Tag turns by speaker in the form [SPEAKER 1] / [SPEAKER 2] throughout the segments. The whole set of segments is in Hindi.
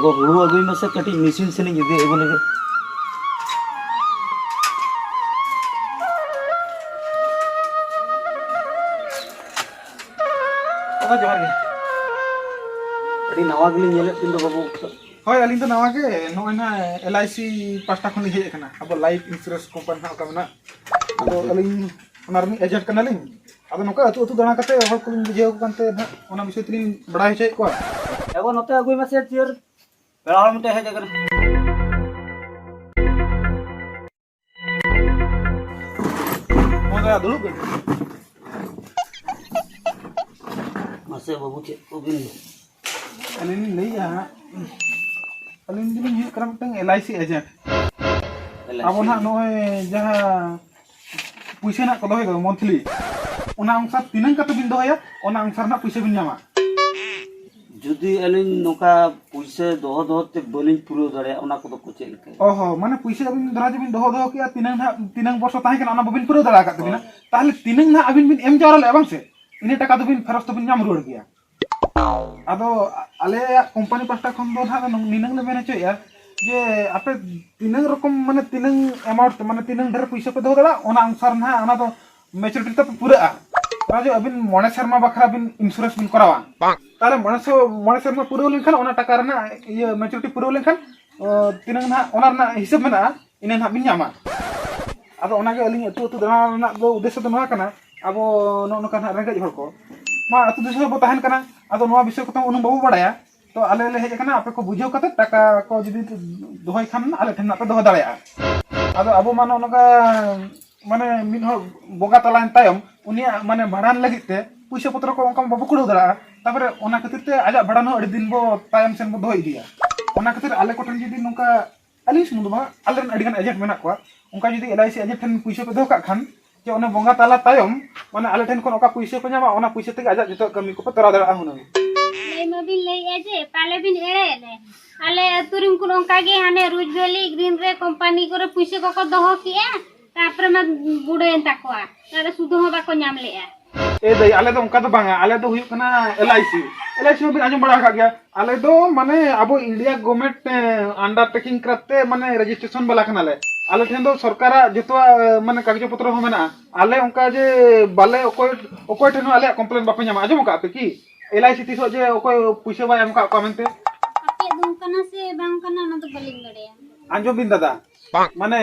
[SPEAKER 1] एगो हुड़ू अगुई में से कटी मशीन से नहीं इदी एगो लगे
[SPEAKER 2] ओका जोहार गे
[SPEAKER 1] अड़ी नवा गिली नेले तीन दो बाबू
[SPEAKER 2] होय अलिंग तो नवा गे नोय ना एलआईसी पास्टा खन हेज कना अब लाइफ इंश्योरेंस कंपनी ना का मना तो अलिंग ओनार मी एजेंट कना लिंग अब नोका अतु अतु दाना कते हर को बुझेव कांते ना ओना विषय तलिंग बड़ा हेचे को
[SPEAKER 1] एगो नते अगुई में से चेयर बेड़ा हर मते हेज कना
[SPEAKER 2] मोगा दुलुक गे
[SPEAKER 1] मासे बाबू चे को गिन
[SPEAKER 2] अलिंग लैया अलिंग दिलिंग हिज करा मटंग एलआईसी एजेंट अब ना नोय जहा पैसा ना को दोहे मंथली ओना अनुसार तिनंग कते बिन दोया ओना अनुसार ना पैसा बिन जामा
[SPEAKER 1] जुदी अलिन नोका पैसे दोह दोह ते बोलिन पुरो दरे ओना को को चेल के
[SPEAKER 2] ओहो माने पैसा अबिन दराज बिन दोह दोह किया तिनंग वर्ष ताहे कना ओना बबिन पुरो दरा का तबिना ताहले तिनंग ना अबिन बिन एम जावरा ले बांग से इने टाका दो बिन फेरस तो बिन जाम रुड़ गया आदो आले कंपनी पास्टा खन दो ना निनंग ले मेने चया जे आपे तिनंग रकम माने तिनंग अमाउंट माने तिनंग ढेर पैसा पे दोह दरा ओना अनुसार ना ओना तो मैच्योरिटी तो पूरा राजो अबिन मणे शर्मा बखरा बिन इंश्योरेंस बिन करावा ताले मणे शर्मा पूरा लेनखान ओना टाका रना ये मैच्योरिटी पूरा लेनखान तिनंग ना ओना ना हिसाब मेना इने ना बिन जामा आदो ओना गे अलिंग अतु अतु दाना ना दो उद्देश्य तो नवा कना अब नो नो काना रेंगेज हर को मा अतु दिसो बो ताहेन कना आदो नवा विषय को उनु बाबू बडाया तो आले ले हेज कना आपे को बुझेव कते टाका को जदी दोहय खान आले ठेन ना पे दोह दाड़या आदो अबो मानो ओनका माने मिन हो बोगा तलान तायम उनिया माने भाड़ान लगित ते पैसा पत्र को ओनका बाबू कुड़ो दरा तापरे ओना खातिर ते आजा भाड़ान हो अडी दिन बो तायम सेन बो दोहय दिया ओना खातिर आले कोठन जदी नोका अली सुमुद बा आले अडी गान एजेंट मेना को ओनका जदी एलआईसी एजेंट ठेन पैसा पे दोह का खान जे ओने बोगा तला तायम माने आले ठेन कोन ओका पैसा पे जामा ओना पैसा ते आजा जतो कमी को पे तरा दरा हुना
[SPEAKER 3] ले मबिन ले एजे पाले बिन एड़े ले आले अतुरिम कुन ओनका गे हाने रुज वैली ग्रीन रे कंपनी करे पैसा को दोह किया तापर मा बुड़ेन ताकोआ तारे सुदो हो बाको नाम लेया
[SPEAKER 2] ए दई आले तो उनका तो बांगा आले तो हुई कना एलआईसी में भी आजम बड़ा का गया आले तो माने अब इंडिया गवर्नमेंट अंडरटेकिंग करते माने रजिस्ट्रेशन वाला कना ले आले ठेन दो सरकार जतो माने कागज पत्र हो मेना आले उनका जे बाले ओकोय ठेन आले कंप्लेन बापे जामा आजम का पे की एलआईसी तिसो जे ओकोय पैसा बाय हमका कमेंटे
[SPEAKER 3] आपे दुन कना से बांग कना ना तो बलिंग लड़ेया
[SPEAKER 2] आंजो बिन दादा माने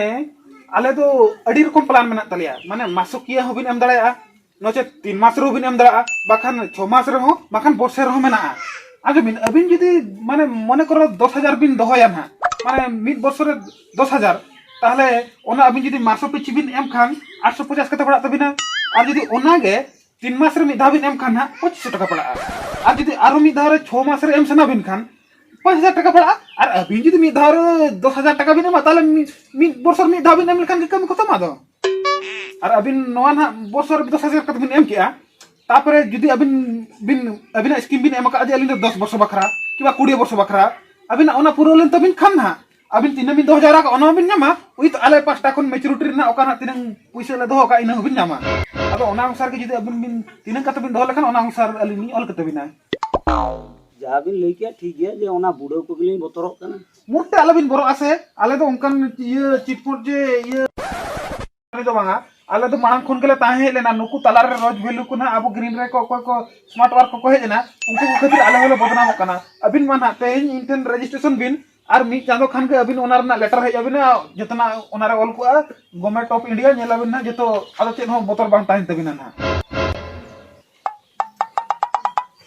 [SPEAKER 2] आले तो अड़ी रकम प्लान मेना तलिया माने मासुकिया हो बिन एम दाड़ाया नोचे 3 मास रो बिन एम दाड़ा बाखान 6 मास रे हो बाखान बर्षे रो मेना आजो बिन अबिन जदी माने मने करो 10000 बिन दोहया ना माने मिड वर्ष रे 10000 ताहले ओना अबिन जदी मासो पिछि बिन एम खान 850 कते पड़ा तबिना आर जदी ओना गे 3 मास रे मिद धाबिन एम खान ना 2500 टाका पड़ा आर जदी आरो मिद धाव रे 6 मास रे एम सना बिन खान 5000 टाका पड़ा और अबिन जदी मिद धाव रे 10000 टाका बिन मा ताले मिड वर्ष मिद धाबिन एम लेखान कम खतम आदो और अबिन नोआ ना वर्ष रे 10000 कते बिन एम किया तापरे जदी अबिन स्कीम बिन एम का जे अलिन 10 वर्ष बखरा किबा 20 वर्ष बखरा अबिन ओना पूरा लेन तबिन खान ना अबिन 3 बिन 2000 का ओना बिन नामा उई तो आले पास्टा खन मैच्योरिटी ना ओका ना तिनंग पैसा ले दोह का इना बिन नामा अब ओना अनुसार के जदी अबिन बिन तिनंग कते बिन दोह लेखान ओना अनुसार अलिनी ऑल कते बिना
[SPEAKER 1] जा बिन लई के ठीक है जे ओना बुड़ो को गिली बतरक कना
[SPEAKER 2] मुर्ते आले बिन बरो आसे आले तो उनकन ये चिटपुट जे ये तो बांगा आले तो मांग खन केले ताहे लेना नुकु तलार रे रोज वैल्यू को ना अब ग्रीन रे को स्मार्ट वर्क को हेजना उनको को खातिर आले होले बदनाम कना अबिन माना ते इंटन रजिस्ट्रेशन बिन आर मी चांदो खान के अबिन ओनार ना लेटर हे अबिन जतना ओनारे ऑल को गवर्नमेंट ऑफ इंडिया नेला बिन ना जतो आदो चेन हो बोतर बांग ताहिन तबिना ना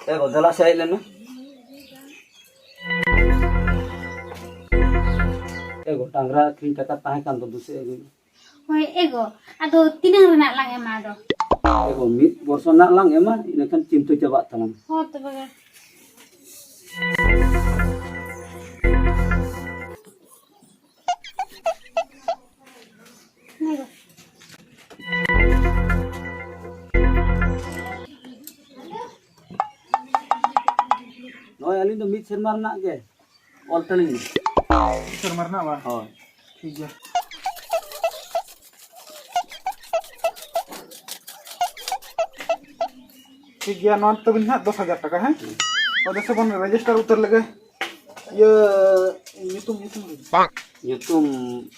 [SPEAKER 1] ए गदला से आइले ना एगो टांगरा क्रीन टाका ताहे कान दो दुसे एगो
[SPEAKER 3] होय एगो आदो तिनंग रना लांग एमा दो
[SPEAKER 1] एगो मिद वर्ष ना लांग एमा इनखान चिंतो चाबा तलम
[SPEAKER 3] हो तो बगे नेगो
[SPEAKER 1] नोय अलिन तो मिद शर्मा ना के ऑल टलिंग
[SPEAKER 2] सर मरना बा
[SPEAKER 1] हां
[SPEAKER 2] ठीक है ठीक गया नॉन तो बिन 10000 टाका है और जैसे बन रजिस्टर उतर लगे Iya nyutum nyutum.
[SPEAKER 1] nyutum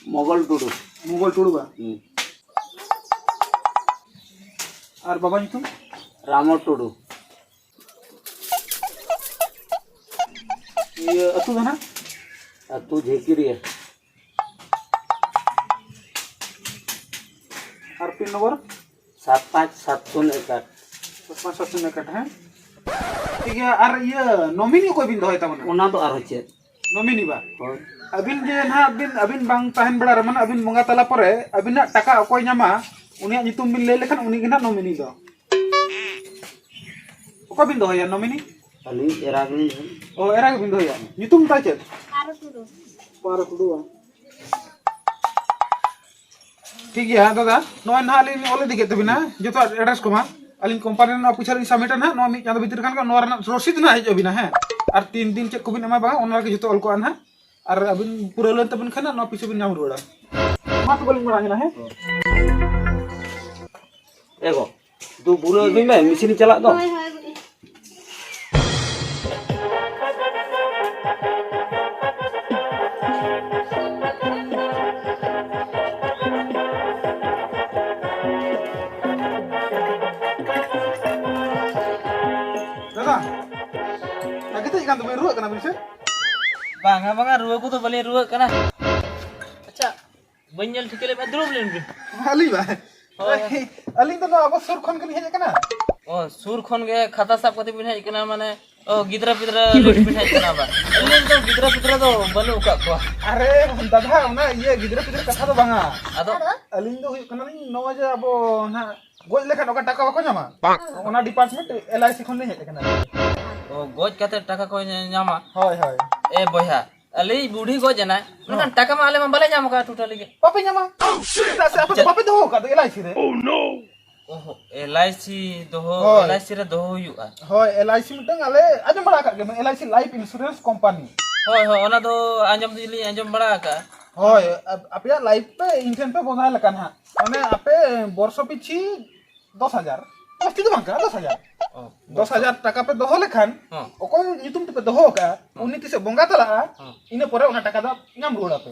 [SPEAKER 1] Mogol Tudu.
[SPEAKER 2] Mugol Tudu ba.
[SPEAKER 1] Hmm.
[SPEAKER 2] Ar baba nyutum?
[SPEAKER 1] Ramo Tudu.
[SPEAKER 2] Iya atu mana?
[SPEAKER 1] Atu Jhekiria.
[SPEAKER 2] Ar pin nomor
[SPEAKER 1] 7571
[SPEAKER 2] 5 nekat ha. Iya ar iya nomini ko bin doy tamana.
[SPEAKER 1] Una do aro chet.
[SPEAKER 2] Nomini ba.
[SPEAKER 1] Hoi.
[SPEAKER 2] Abin je na abin bang tahan bela raman abin bunga tala pore abin nak taka okoy nyama unia nyutum bin lele kan uni gina nomini do. Oko bin doy ya nomini?
[SPEAKER 1] Ali eragni.
[SPEAKER 2] Oh era bin doy ya. Nyutum ta chet.
[SPEAKER 3] Aru tudu.
[SPEAKER 2] Para kedua. ठीक है हाँ दादा नॉय ना अलिंग ओले दिखे तो बिना जो तो एड्रेस को मां अलिंग कंपनी ना पूछा रही सबमिट ना नॉय मी चांद भीतर खान का नॉर ना रसीद ना है जो बिना है और 3 दिन चेक को बिना मैं बागा ओनर के जो तो अलको आना और अबिन पूरा लन तबिन खाना नॉ पीछे बिन जाम रोड़ा मां तो बोलिंग बड़ा है
[SPEAKER 1] Ego. Tu bulo bin ba mesin chalak do.
[SPEAKER 3] Hoi hoi budi.
[SPEAKER 2] दादा lagi tuh ikan tuh ruwet kena bisa
[SPEAKER 4] banga ruwa ko to bali ruwa kana acha banyal thikele ba drop len
[SPEAKER 2] ali ba aling tuh अब सुर खन के लिए कना
[SPEAKER 4] o sur khon ge khata sab kati bin hai kana mane o gidra pidra bin hai kana ba len to gidra pidra do banu ka ko
[SPEAKER 2] अरे दादा ना ये गिदरा पिदरा कथा तो बांगा
[SPEAKER 4] ado
[SPEAKER 2] अलिंग दो कना नि नो जे अब ना गोज लेखा नका टाका बाको ᱧᱟᱢᱟ ओना डिपार्टमेंट एलआईसी खन नहीं है कना
[SPEAKER 4] o goj kate taka ko nyama
[SPEAKER 2] होय होय
[SPEAKER 4] e boya ali budi goj na kan taka ma ale ma bale nyam ka totally ge
[SPEAKER 2] पापे ᱧामा से आप पापे दो का एलआईसी रे
[SPEAKER 4] oh LIC doho
[SPEAKER 2] Hoi.
[SPEAKER 4] LIC re doho yu a
[SPEAKER 2] होय एलआईसी मिटंग आले आजम बड़ा का LIC life insurance company
[SPEAKER 4] hoi hoi ona do anjom bada ka
[SPEAKER 2] होय आपया लाइफ पे इंशन पे बना लकन हा माने आपे वर्ष पिछि 10000 मस्ती तो बांका 10000
[SPEAKER 4] oh
[SPEAKER 2] 10000 টাকা पे दोहो लेखान
[SPEAKER 4] हाँ।
[SPEAKER 2] ओको नितुम पे दोहो का उनी तिसे बोंगा तला इने परे ओना टाका दा नाम रोड़ा पे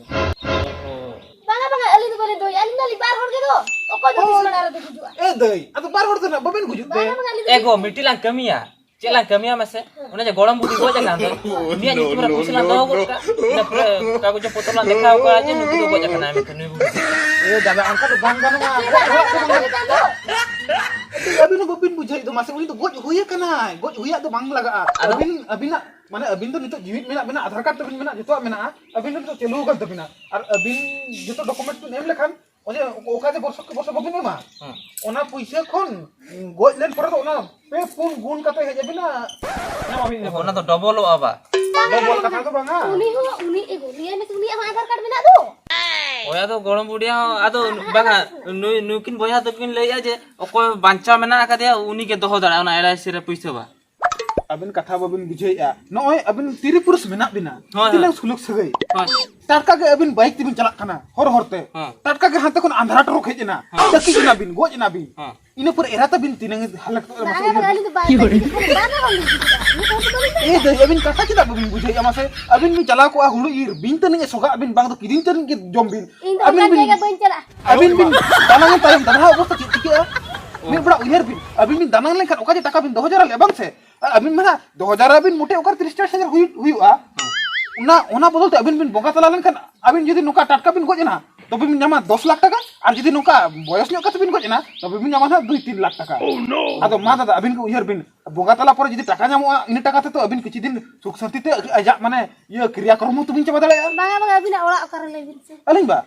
[SPEAKER 4] oh
[SPEAKER 3] Banga banga ali tu bali doi ali nali bar hor ke do. Oko do bisma dara de gujua.
[SPEAKER 2] ए दई आ तो बार होड़ ना बबेन गुजु दे
[SPEAKER 3] Banga banga ali
[SPEAKER 4] ego mitilang kamiya celang kamiya mase una je golam budi goja kan dia ni pura kusila do go ka na pura ka go je potolan dekha ko aje nu do goja kana mi kenu
[SPEAKER 2] ए दादा angka तो बांगा ना अभी ना बबिन बुझाई तो मासे उनी तो गोज हुया कना गोज हुया तो बांग लगा अबिन माने अबिन तो नितो जीवित मेना बिना आधार कार्ड तो बिन मेना जतो मेना अबिन तो चलू कर तो बिना और अबिन जतो डॉक्यूमेंट तो नेम लेखान ओजे ओका जे वर्ष के वर्ष बबिन मा ओना पैसा खन गोज लेन पर तो ओना पे पुन गुण कते हे बिना ना अबिन
[SPEAKER 4] ona to double o aba
[SPEAKER 2] बोल कथा तो बांगा
[SPEAKER 3] uni ho uni ego lia ni uni ama aadhar card mena do.
[SPEAKER 4] oya to golam budi ha ado banga nukin boya to kin lei aje okoy bancha mena ka dia uni ke doho dara ona LIC re puisa ba
[SPEAKER 2] अबिन कथा बबिन बुझाई आ नय अबिन तिरी पुरुष मेना बिना
[SPEAKER 4] हाँ,
[SPEAKER 2] तिलंग सुलुक सगई
[SPEAKER 4] हाँ
[SPEAKER 2] टाटका के अबिन बाइक तिबिन चला खाना हर हरते
[SPEAKER 4] हाँ।
[SPEAKER 2] टाटका के हाथ कोन अंधारा टरो खेजना तकी जना बिन गोज ना बिन
[SPEAKER 4] हाँ
[SPEAKER 2] इने पर एरा त बिन तिनंग हलक
[SPEAKER 3] Banga banga ali tu bar. Banga banga ali. Ni kau tu bali.
[SPEAKER 2] ए दे अबिन कथा किदा बबिन बुझाई आ मासे अबिन बिन चला को आ हुलु इर बिन तने सोगा अबिन बांग तो किदिन तन के जम बिन
[SPEAKER 3] Indo
[SPEAKER 2] अबिन
[SPEAKER 3] kan
[SPEAKER 2] बिन
[SPEAKER 3] jaga bencala.
[SPEAKER 2] अबिन बिन दानांग टाइम दाना अवस्था चिके मैं बड़ा उयर बिन अबिन बिन दानांग लेखन ओका जे टाका बिन 2000 लेबांग से अबिन मना 2000 अबिन मोटे ओकर 34000 हुआ उना उना बदलते अबिन बिन बोंगा तला लेखन अबिन जदी नुका टाटका बिन गोजना तो बिन ᱧᱟᱢᱟ 10 लाख टाका और जदी नुका बयस ᱧᱚᱜ कते बिन गोजना तो बिन ᱧᱟᱢᱟ ना 2-3 लाख टाका आदो मा दादा अबिन को उयर बिन बोंगा तला पर जदी टाका ᱧᱟᱢᱚᱜᱼᱟ इन टाका ते तो अबिन किछि दिन सुख शांति ते आजा माने ये क्रियाक्रम तो बिन चबा दाᱲᱮᱭᱟᱜᱼᱟ
[SPEAKER 3] Banga banga abi na orak okar le bin se.
[SPEAKER 2] अलिंग बा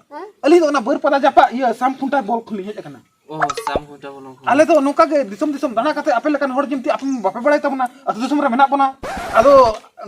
[SPEAKER 2] अलिंग तो ना बर पदा जापा ये साम फुंटा बॉल खुली हेज कना
[SPEAKER 4] oh sam ko double
[SPEAKER 2] आले तो नुका के दिसम दिसम दाना कते आपे लेकन हर जिमती आपन बापे बड़ाई तबना अतु दिसम रे मेना बना आदो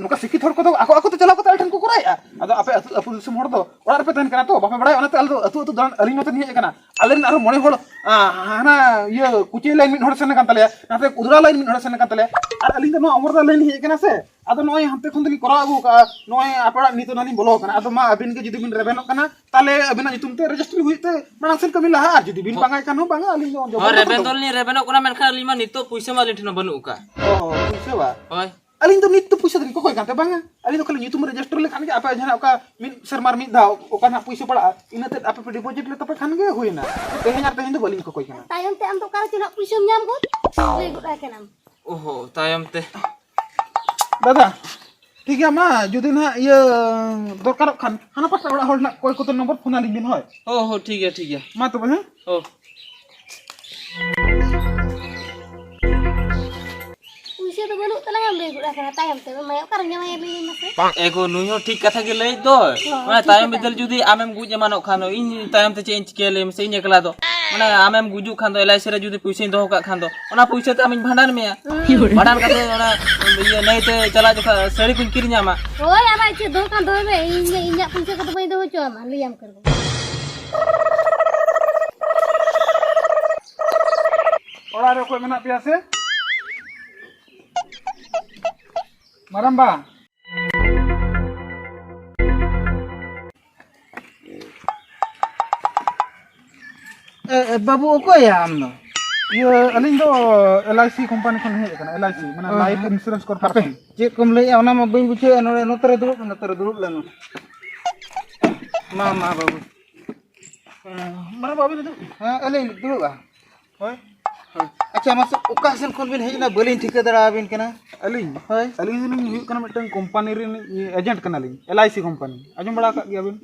[SPEAKER 2] नुका सिकित हर को तो आको आको तो चला को ठन को कराया आदो आपे अतु दिसम हर दो ओड़ा पे तहन कना तो बापे बड़ाई ओना तो अतु अतु दान अलिंग नते निहे कना आलेन आरो मणे होड़ हाना ये कुची लाइन मिन हर सेन कान तले नाते उदरा लाइन मिन हर सेन कान तले आर अलिंग तो नो अमरदा लाइन हे कना से आदो नोय हमते खुंदली करा आगु का नोय आपड़ा नितो नानी बोलो कना आदो मा अबिन के जदी बिन रेबेनो कना ताले अबिना नितुम ते रजिस्ट्री हुइते मानang सेन कमी लहा जदी बिन बांगाय कानो बांगा अलिंग जो
[SPEAKER 4] oh rebendol ni rebeno kuna men kha lima nito puisa ma lithno banu ka
[SPEAKER 2] Oh, bisa ba?
[SPEAKER 4] oi
[SPEAKER 2] aling tu nit tu puisa tadi kok kan bang aling tu kalau YouTube register le kan ge apa jana oka min sermar mid daw oka na puisa pada inate apa deposit le tapi kan ge huina teh tu baling kok kan
[SPEAKER 3] Tayong te am to karo cina puisum nyam ko. Lay gud ay kanam.
[SPEAKER 4] Oh, tayam teh.
[SPEAKER 2] दादा ठीक है मा যদি না ইয়ে দরকার খান হানা পাঁচটা ওড়া হল না কয় কত নম্বর ফোন আলিং দিন হয়
[SPEAKER 4] Oh, ठीक है.
[SPEAKER 2] মা তো হ্যাঁ
[SPEAKER 4] Oh.
[SPEAKER 3] Puisi to balu talang am lay gud ay kana tayong te may karo nyam ay lay mase.
[SPEAKER 4] Ego nuy ho ठीक kata ge lay do. Mana tayam bedel judi amem guj manok khano in tayam te chen chike le mese in ekla do. Mana amem guju khan do LIC re judi puisi doho ka khan do. Ona puisi te amin bhandan meya. Bhandan kate ona iye nei te chala jokha sari kun kiri nyama.
[SPEAKER 3] Hoy ama che do kan do be inya puisi ko to bay do cho ma liyam karbo.
[SPEAKER 2] ওড়া রে কই মেনা পিয়াছে মারাম্বা
[SPEAKER 5] बाबू ओको या आमनो
[SPEAKER 2] ইয়ে আলিং তো LIC কোম্পানি কোন হেজ কানা LIC মানে লাইফ ইন্সুরেন্স কর্পোরেশন
[SPEAKER 5] चेक कम लई ओना मा बई बुझे नोरे नतरे दुरुब लेनो मा बाबू
[SPEAKER 2] মানে বাবি তো
[SPEAKER 5] हां अले दुरुबा
[SPEAKER 2] হয়
[SPEAKER 5] अच्छा मासे ओका सेन कोन बिन हेजना बलिन ठिका दरा बिन कना
[SPEAKER 2] আলিং
[SPEAKER 5] होय
[SPEAKER 2] আলিং দিন হুই কানা মিটং কোম্পানি রে এজেন্ট কানা আলিং LIC কোম্পানি আজম বড়া কা গিয়া বিন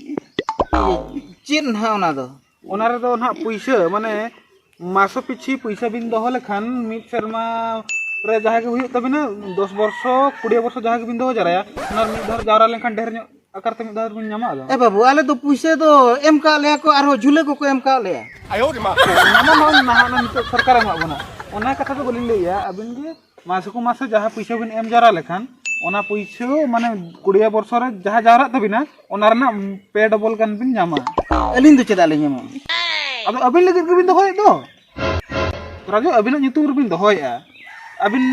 [SPEAKER 5] चीन हा ओना दो
[SPEAKER 2] ওনা রে তো না পয়সা মানে মাসো পিছি পয়সা বিন দহ লেখান মিট শর্মা রে যাহাকে হুই তবিনা 10 বর্ষ 20 বর্ষ যাহাকে বিন দহ জারায়া ওনার মিট ধর জারা লেখান ঢের আকার তে মিট ধর বিন জামা দো
[SPEAKER 5] ए बाबू आले तो पुइसे तो एम का ले को आरो झुले को एम का ले
[SPEAKER 2] নামা নন না না নিত সরকার এমা বনা ওনা কথা তো বলিন লইয়া আবিন যে মাসকো মাসে যাহা পয়সা বিন এম জারা লেখান ওনা পয়সা মানে 20 বর্ষ রে যাহা জারা তবিনা ওনার না পে ডবল কান বিন জামা
[SPEAKER 5] अलिन तो चदा ले हम
[SPEAKER 2] अब अबिन लगे बिन दहोय दो राजू अबिन nyutung rubin दहोय अबिन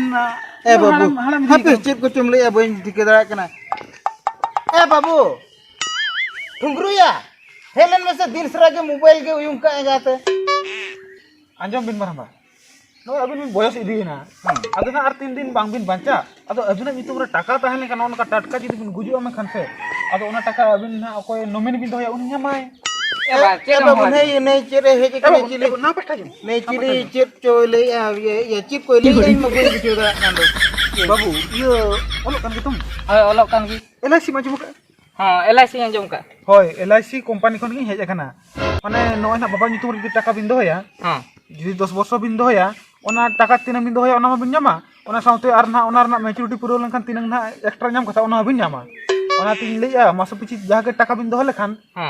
[SPEAKER 5] ए बाबू हापे चेक को चुम ले बई ठिका दरा कना ए बाबू ठुंगरू या हेलन में से दिन सरा के मोबाइल के उयुं का जाते
[SPEAKER 2] anjam bin maramba no abin bin boyos idi na aduna ar 3 din bang bin banca ado abina nyutung re taka tahen kan onka tatka jidi bin guju ame khan se ado ona taka abin na okoy nomin bin doya unya mai
[SPEAKER 5] ए बाबू नहीं चेरे हे के चिली
[SPEAKER 2] na pesta jin
[SPEAKER 5] नहीं चिली चिप चोले ये चिप को ले इन में कोई बिचो दरा कांदो
[SPEAKER 2] babu iya olok kan gitum
[SPEAKER 4] Hoy olok kan gi.
[SPEAKER 2] LIC maju buka
[SPEAKER 4] Ha, LIC anjom ka.
[SPEAKER 2] hoy LIC company kon gi hej akana mane noy na baba nyutung re taka bin doya
[SPEAKER 4] Ha.
[SPEAKER 2] যদি 10 বছর বিন দহয়া ওনা টাকা তিনাং বিন দহয়া ওনা মা বিন জামা ওনা সাউতে আর না ওনার না ম্যাচুরিটি পুরো লেখান তিনাং না এক্সট্রা জাম কথা ওনা বিন জামা ওনা তিন লইয়া মাস পিছি যাহাকে টাকা বিন দহ লেখান
[SPEAKER 4] Ha.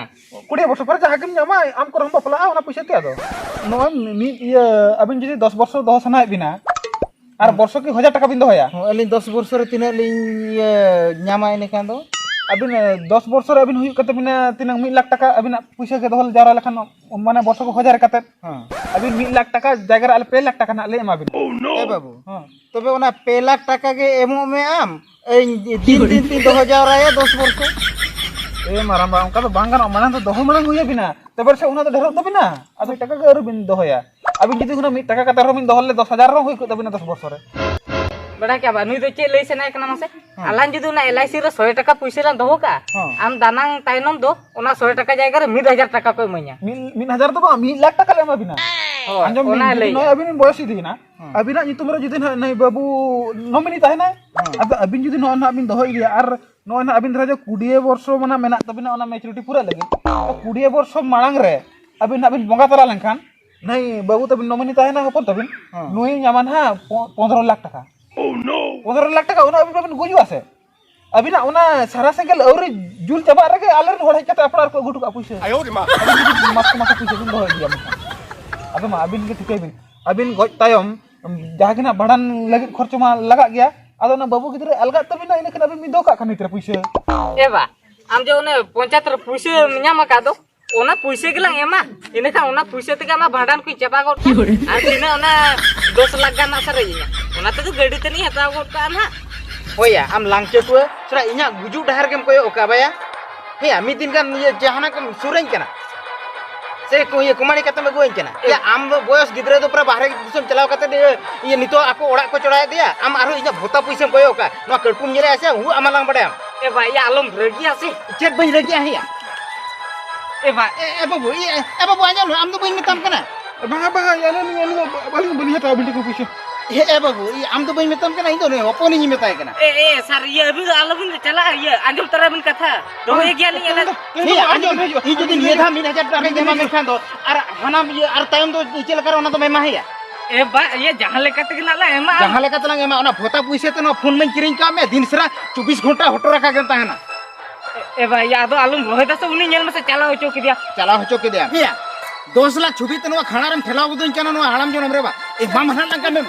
[SPEAKER 2] 20 বছর পরে যাহাকে জামা আম করম বাপলা ওনা পয়সা তে আদো নয় মি ইয়া আবিন যদি 10 বছর দহ সানা বিনা আর বর্ষ কি 1000 টাকা বিন দহয়া
[SPEAKER 5] अलिन 10 वर्ष रे तिना लिन ये न्यामा इने कांदो
[SPEAKER 2] আবিন 10 বছর আবিন হুই কত বিনা তিনাং 1 লাখ টাকা আবিন পয়সা কে দহল জারা লেখান মানে বর্ষ কো 1000 কাতে
[SPEAKER 5] हां
[SPEAKER 2] আবিন 1 লাখ টাকা জায়গা আলে 2 লাখ টাকা না লে এমাবিন
[SPEAKER 5] ए बाबू
[SPEAKER 2] হ্যাঁ
[SPEAKER 5] तबे ओना 2 लाख टाका के एमो में आम दिन 2000 आया 10 वर्ष
[SPEAKER 2] ए माराम बाम का तो बांगान माना तो दहो माना हुई बिना तबर से उना तो ढेर तो बिना अब टका के और बिन दहोया अभी जदी हुना मी टका का बिन दहले 10000 रो हुई को बिना 10 वर्ष रे
[SPEAKER 4] बड़ा क्या बा नुई तो चे लई सेना कना मासे आलान जुदु ना LIC रे 100 टाका पुइसे लान दोहो का आम दानांग ताइनम दो ओना 100 टाका जायगा रे 1000 टाका को मइया
[SPEAKER 2] 1000 तो बा 1 लाख टाका लेमा बिना अंजम
[SPEAKER 4] ओना लई
[SPEAKER 2] नय अभी बयस दी ना अभी ना तुमरे जदी नहीं बाबू नॉमिनी ताहे ना अब अभी जदी न ना बिन दहो इया आर नय ना अबिन राजा 20 वर्ष माना मेना तबिना ओना मैच्योरिटी पूरा लगे तो 20 वर्ष मांग रे अबिन अबिन बंगा तला लेनखान नहीं बाबू तबिन नॉमिनी ताहे ना हपन तबिन नुई यामान हा 15 लाख टाका Oh no 15 लाख टाका उना अबिन गुजु आसे अबिना उना सारा सेंगल और जुल चबा रे आलर होड़ हेकते अपनार को गुटु का पुइसे आयो रे मा मास मास पुइसे बिन दहो दिया अब मा अबिन के ठिकै बिन अबिन गज तायम जागिना भाड़ान लगे खर्च मा लगा गया आदो ना बाबू गिदरे अलगा तबिना इने कना अबिन दो का खानी तेरे पुइसे
[SPEAKER 4] ए बा आम जो ने पंचायत रे पुइसे न्यामा का दो ओना पुइसे गेलां एमा इने का ओना पुइसे ते मा भाड़ान को चबा गोट आ तिने ओना 10 लाख गाना सरे इया ओना ते गाड़ी ते नहीं हता गोट का ना
[SPEAKER 5] होया आम लांगचे को सरा इना गुजु डहर केम कोय ओका बाया हे आमी दिन का ये जहाना कम सुरें केना से ये कुमारी कते में गोइन कना या आम दो बयस गिद्रे दो पूरा बाहर दिसम चलाव कते ये नितो आको ओड़ा को चढ़ाय दिया आम आरो इना भोता पैसा कोयो का नो कड़पुम नेरे आसे हु आमालांग बडे
[SPEAKER 6] ए भाई आलम रगिया से
[SPEAKER 5] चेत बइन रगिया हिया
[SPEAKER 6] ए भाई
[SPEAKER 5] ए बाबू आंजल आम दो बइन मिताम कना
[SPEAKER 2] bang balik beli atau beli kopi sih.
[SPEAKER 5] ए बाबू ये आम दो बइन मिताम कना इन दो ने ओपन नी मिताय कना
[SPEAKER 6] ए सर ये अभी आलम चला ये आंजल तरह बिन कथा दो ये गया नहीं है
[SPEAKER 5] हे आंजल ई जदी निये धा 1000 टाका जमा में खान दो और हनाम ये और टाइम दो चेल कर ओना तो मैं माहिया
[SPEAKER 6] ए बा ये जहां लेका तक नाला एमा
[SPEAKER 5] जहां लेका तलांग एमा ओना भोता पैसे तो फोन में किरिंग का में दिन सरा 24 घंटा होटो रखा गन ताहना
[SPEAKER 6] ए भाई या दो आलम रोहे दस उनी नेल में से चला हो चौक दिया
[SPEAKER 5] चला हो चौक दिया 10 लाख छुबी तनो खाना रम ठेला बुदन चना नो हाड़ाम जोनम रे बा ए बाम हना लंका में